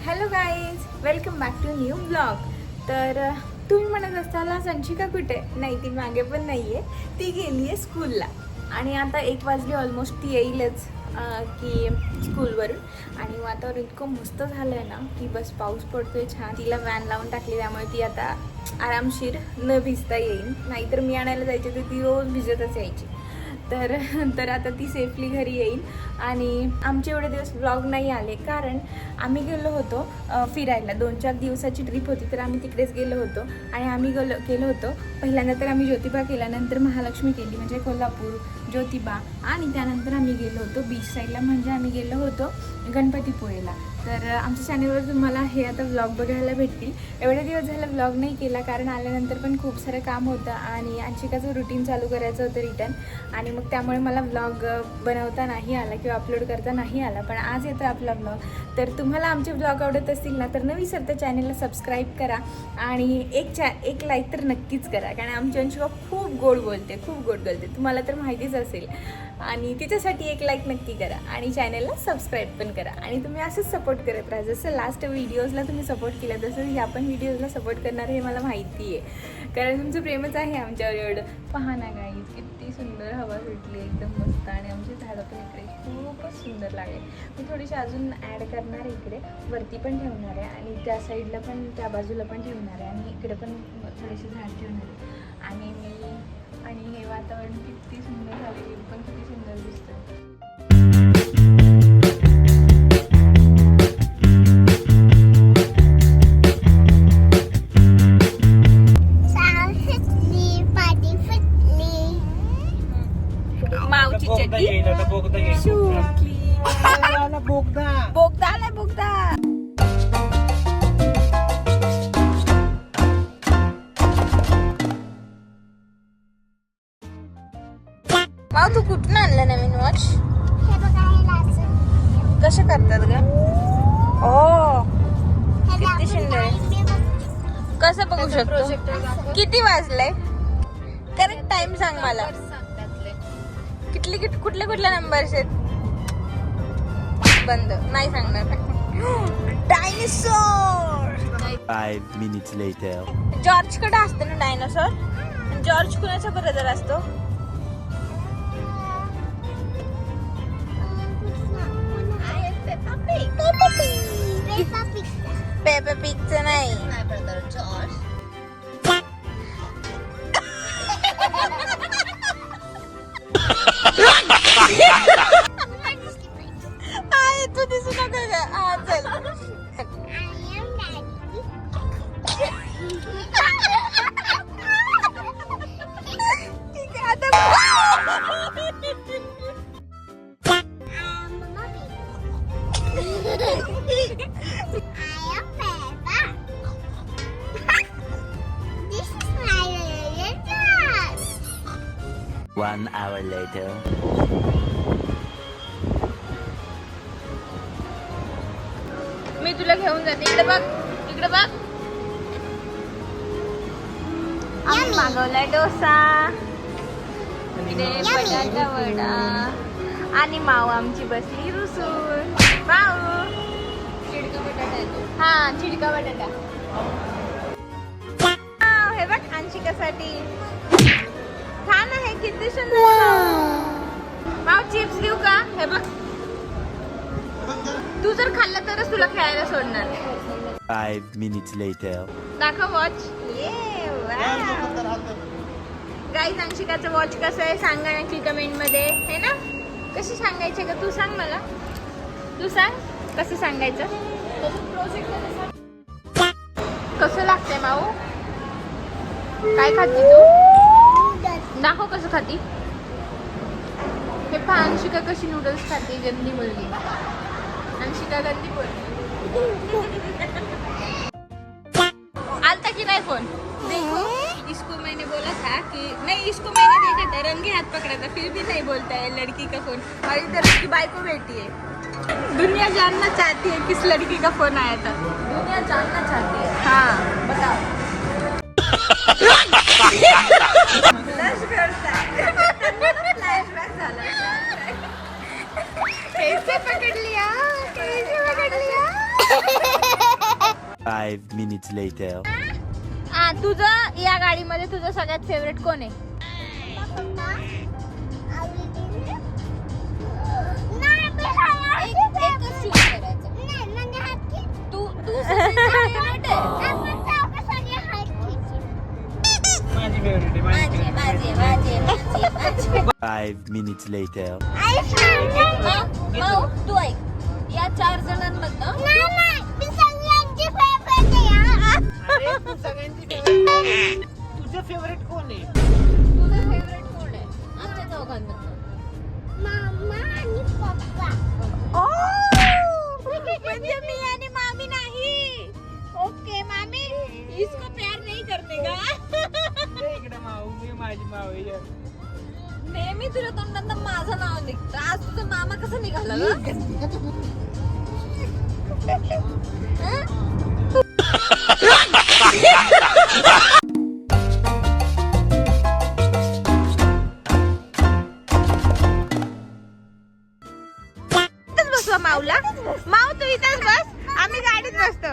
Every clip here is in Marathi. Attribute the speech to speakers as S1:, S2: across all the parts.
S1: Hello guys, welcome back to new blog. तर तुम्ही म्हणत असताना संशिका कुठे? नाही, ती मागे पण नाही आहे, ती गेली आहे स्कूलला. आणि आता 1 वाजली ऑलमोस्ट, ती येईलच की स्कूलवरून. आणि वातावरण इतकं मस्त झालं आहे ना की बस पाऊस पडतोय छान. तिला व्हॅन लावून टाकली, त्यामुळे ती आता आरामशीर न भिजता येईल. नाहीतर मी आणायला जायचे तर ती रोज भिजतच यायची. तर आता ती सेफली घरी येईल. आणि आमचे एवढे दिवस व्लॉग नाही आले कारण आम्ही गेलो होतो फिरायला. 2-4 दिवसाची ट्रिप होती, तर आम्ही तिकडेच गेलो होतो. आणि आम्ही गेलो होतो पहिल्यांदा तर आम्ही ज्योतिबा केला, नंतर महालक्ष्मी केली, म्हणजे कोल्हापूर, ज्योतिबा. आणि त्यानंतर आम्ही गेलो होतो बीच साईडला, म्हणजे आम्ही गेलो होतो गणपतीपुळेला. तर आमच्या चॅनलवर तुम्हाला हे आता व्लॉग बघायला भेटतील. एवढे दिवस झालं व्लॉग नाही केला कारण आल्यानंतर पण खूप सारं काम होतं आणि अंशिकाचं रुटीन चालू करायचं होतं रिटर्न. आणि मग त्यामुळे मला व्लॉग बनवता नाही आला किंवा अपलोड करता नाही आला. पण आज येतो आपला व्लॉग. तर तुम्हाला आमचे व्लॉग आवडत असतील ना तर न विसरता चॅनलला सबस्क्राईब करा आणि एक लाईक तर नक्कीच करा. कारण आमची अंशिका खूप गोड बोलते, खूप गोड बोलते, तुम्हाला तर माहितीच असेल. आणि तिच्यासाठी एक लाईक नक्की करा आणि चॅनलला सबस्क्राईब पण करा. आणि तुम्ही असंच सपोर्ट करत राहा, जसं लास्ट व्हिडिओजला तुम्ही सपोर्ट केला तसं ह्या पण व्हिडिओजला सपोर्ट करणार हे मला माहिती आहे. कारण तुमचं प्रेमच आहे आमच्यावर एवढं. पहा ना गाईज, किती सुंदर हवा सुटली, एकदम मस्त. आणि आमची झाडं पण इकडे खूपच सुंदर लागले. मी थोडीशी अजून ॲड करणार आहे, इकडे वरती पण ठेवणार आहे आणि त्या साईडला पण, त्या बाजूला पण ठेवणार आहे आणि इकडे पण थोडीशी झाड ठेवणार आहे. आणि हे वातावरण किती सुंदर झाले, पण किती सुंदर दिसतं. मावची चड्डी बोगदा आलाय, बोगदा. माव, तू कुठून आणलं नवीन वॉच? कसं करतात ग? ओ, किती सुंदर आहे. कसं बघू शकतो? किती वाजलंय? करेक्ट टाइम सांग मला. कुठले नंबर्स आहेत? बंद, नाही सांगणार. डायनासोर.
S2: 5 minutes later.
S1: जॉर्ज कडे असतो ना डायनासोर. जॉर्ज कुणाचा ब्रदर असतो? पेपा पिगचं नाही. तू दिसू नका का? हा, चल. ठीक आहे आता.
S2: One hour later.
S1: मी तुला घेऊन जाते. इकडे बघ, इकडे बघ. आम्ही मागवलाय डोसा, इकडे बटाटा वडा. आणि माऊ आमची बसली रुसून. माऊ, चिडका बटाटा येतो. हा, चिडका बटाटा. हे बघ अंशिकासाठी. छान आहे, किती सुंदर. माऊ, चिप्स घेऊ का? हे बघ, तू जर खाल्लं तरच तुला खेळायला सोडणार.
S2: 5 minutes later.
S1: दाखव वॉच. गाईज, अंशिकाचं वॉच कसं आहे सांगा नक्की कमेंट मध्ये, है ना? कशी सांगायचे का? तू सांग मला, तू सांग कसं सांगायचं. कसं लागतंय माऊ? काय खाती तू? दाखव कसं खाती. हे पहा अंशिका कशी नूडल्स खाते, गंदी मुलगी. अंशिका गंदी बोलली. आलता की नहीं फोन? देखो, इसको मैंने बोला था कि नहीं, इसको मैंने देखा था रंगे हाथ पकड़ा था, फिर भी नहीं बोलता है लड़की का फोन. और इधर उसकी बाइको बैठी है. दुनिया जानना चाहती है किस लड़की का फोन आया था. दुनिया जानना चाहती है. हाँ, बताओ. कैसे पकड़ लिया, कैसे पकड़ लिया.
S2: 5 minutes later.
S1: तुझं या गाडीमध्ये तुझं सगळ्यात फेवरेट कोण आहे?
S3: माझी फेवरेट
S2: 5 minutes later.
S1: तू ऐक, या 4 जणांमधनं
S3: तुझं फेवरेट कोण आहे?
S1: तुझं फेवरेट कोण आहे आमच्या चौघांमधनं? म्हणजे मी आणि मामी नाही. ओके मामी, इसको प्यार नहीं करने का.
S3: ये इकडे माऊ, मी माझी माऊ आहे.
S1: नेहमी तुझ्या तोंडात माझं नाव निघतं. आज तुझा मामा कसं निघाला ग? इथंच बसवा माऊला. माऊ तू इथंच बस, आम्ही गाडीत बसतो.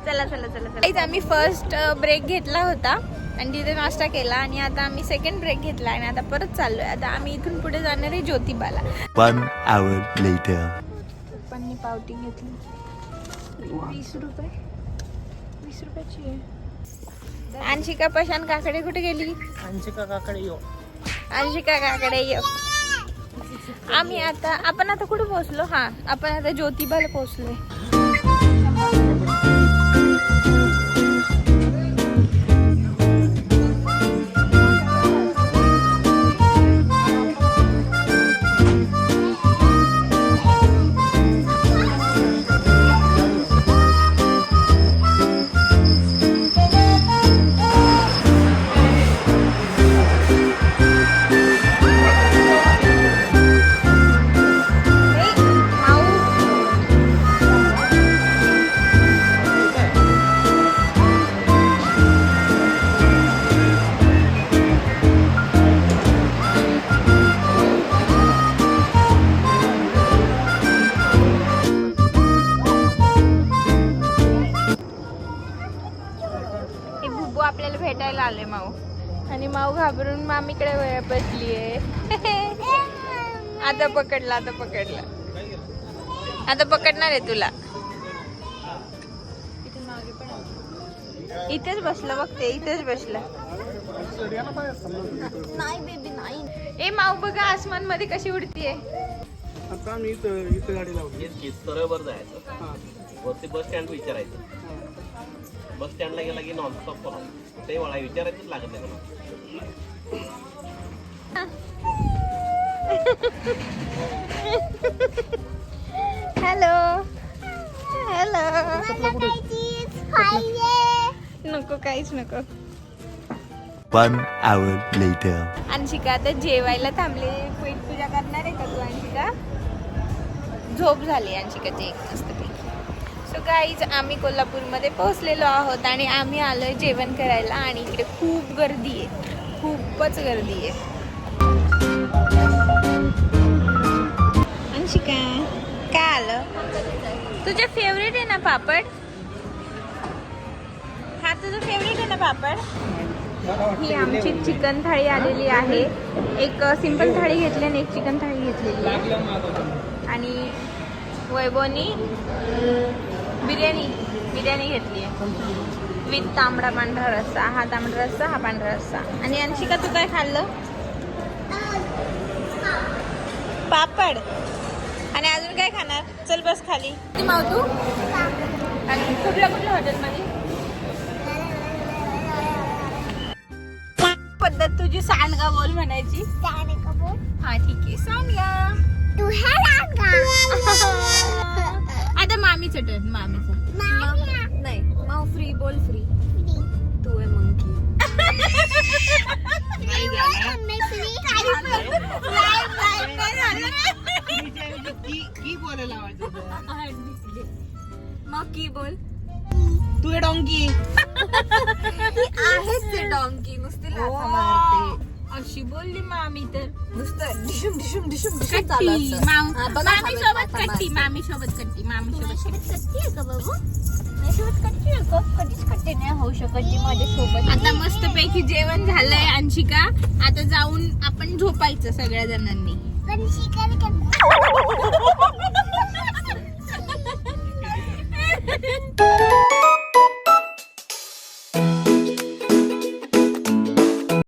S1: चला चला चला चला. आम्ही फर्स्ट ब्रेक घेतला होता आणि तिथे नाश्ता केला आणि आता आम्ही सेकंड ब्रेक घेतला आणि आता परत चाललोय. आता आम्ही इथून पुढे जाणार आहे ज्योतिबाला.
S2: 1 hour later.
S1: पप्पांनी पावटी घेतली 20 रुपये. 20 रुपयाची आहे. अंशिका पशान काकडे कुठे गेली?
S3: अंशिका काकडे यो.
S1: अंशिका काकडे ये. आपण आता कुठे पोहोचलो? हा, आपण आता ज्योतिबाला पोहोचलोय. आपल्याला भेटायला आले माऊ आणि माऊ घाबरून मामीकडे बसलीये. आता पकडला आता पकडणार आहे तुला. इथेच बसलं बघते, इथेच बसलं. नाही बेबी नाही. ए माऊ बघा आसमान मध्ये कशी उडतीये.
S3: आता मी इथं गाडी लावली.
S4: सरळवर जायचं, वरती बस स्टँड विचारायचं. बस स्टँडला गेला की नॉनस्टॉप करा ते मला विचारायचंच लागत नाही
S1: हॅलो नको, काहीच नको.
S2: 1 hour later.
S1: अंशिका आता जेवायला थांबले. पेट पूजा करणार आहे का तू अंशिका? झोप झाली अंशिकाची एक मस्तपैकी. सो गाईज, आम्ही कोल्हापूरमध्ये पोहोचलेलो आहोत आणि आम्ही आलोय जेवण करायला आणि इकडे खूप गर्दी आहे, खूपच गर्दी आहे. अंशिका काय आलं? तुझे फेवरेट आहे ना पापड? हा तुझं फेवरेट आहे ना पापड? ही आमची चिकन थाळी आलेली आहे. एक सिंपल थाळी घेतली आणि एक चिकन थाळी घेतलेली आहे. आणि वैभवनी बिर्याणी घेतली आहे विथ तांबडा पांढरा रस्सा. हा तांबडा रस्सा, हा पांढरा रस्सा. आणि अंशिका तू काय खाल्लं? पापड. आणि अजून काय खाणार? चल बस खाली. माऊ तू आणि कुठल्या हॉटेलमध्ये? पद्धत तुझी सांडगा बोल म्हणायची. हा ठीक आहे, सांडगा. आता मामीचं टर्न. मामीचं नाही, माऊ फ्री बोल. फ्री तू आहे मंकी. मग की बोल.
S3: तू डोंकी
S1: आहेच ते डॉंकी, नुसती लाथा मारते. अशी बोलली मामी तर
S5: नुसतं डिशुम डिशुम डिशुम डिशुम
S1: कट्टी
S5: चालू असतं. हा, बघा
S1: मामी
S5: हवेत
S1: सोबत
S5: माता
S1: कट्टी
S5: मारते.
S1: मामी सोबत कट्टी मामी सोबत कट्टी
S5: कट्टी आहे का बाबू माझ्यासोबत कट्टी आहे का कधीच कट्टी नाही होऊ शकत जी माझ्यासोबत
S1: आता मस्त पैकी जेवण झालंय अंशिका आता जाऊन आपण झोपायचं सगळ्या जणांनी